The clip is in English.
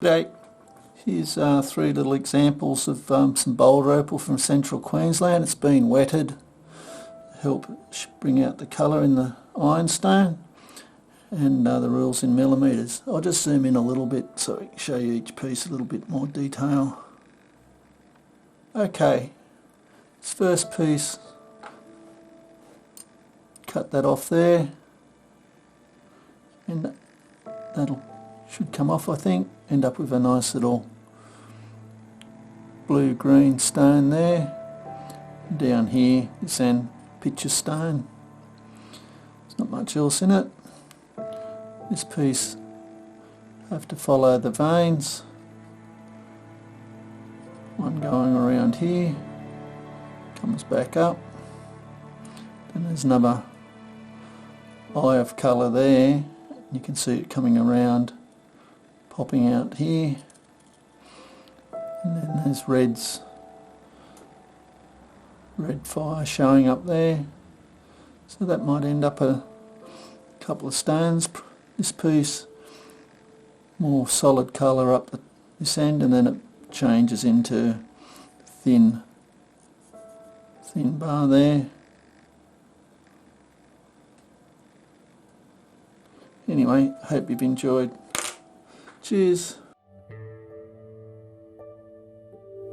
G'day. Here's 3 little examples of some Boulder Opal from central Queensland. It's been wetted to help bring out the colour in the ironstone, and the rule's in millimetres. I'll just zoom in a little bit so I can show you each piece a little bit more detail. Okay, this first piece, cut that off there, and that'll should come off, I think. End up with a nice little blue-green stone there. Down here, this end, picture stone. There's not much else in it. This piece, I have to follow the veins. One going around here, comes back up. Then there's another eye of colour there. You can see it coming around, popping out here, and then there's red fire showing up there, so that might end up a couple of stones. This piece, more solid colour up this end, and then it changes into thin bar there. Anyway, hope you've enjoyed. Cheers.